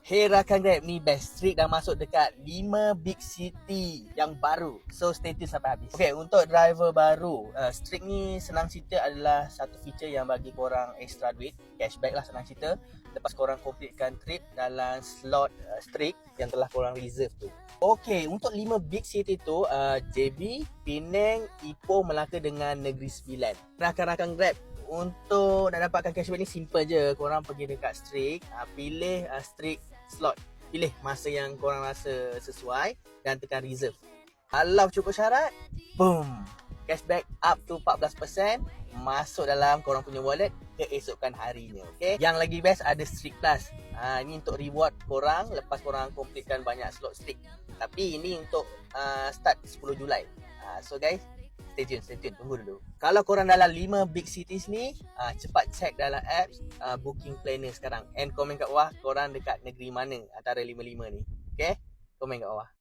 Hey rakan Grab, ni best streak dah masuk dekat 5 big city yang baru. So stay tune sampai habis. Okay, untuk driver baru, streak ni senang cerita adalah satu feature yang bagi korang extra duit, cashback lah senang cerita. Lepas korang completekan trip dalam slot streak yang telah korang reserve tu. Okay, untuk 5 big city tu, JB, Penang, Ipoh, Melaka dengan Negeri Sembilan. Rakan-rakan Grab, untuk nak dapatkan cashback ni simple je. Korang pergi dekat streak, pilih streak slot, pilih masa yang korang rasa sesuai dan tekan reserve. Kalau cukup syarat, boom, cashback up to 14% masuk dalam korang punya wallet keesokan harinya. Okay? Yang lagi best ada Streak Plus. Ini untuk reward korang lepas korang completekan banyak slot Streak. Tapi ini untuk start 10 Julai. So guys, stay tune, tunggu dulu. Kalau korang dalam 5 big cities ni, cepat check dalam apps Booking Planner sekarang. And komen kat bawah korang dekat negeri mana antara 5-5 ni. Okay? Komen kat bawah.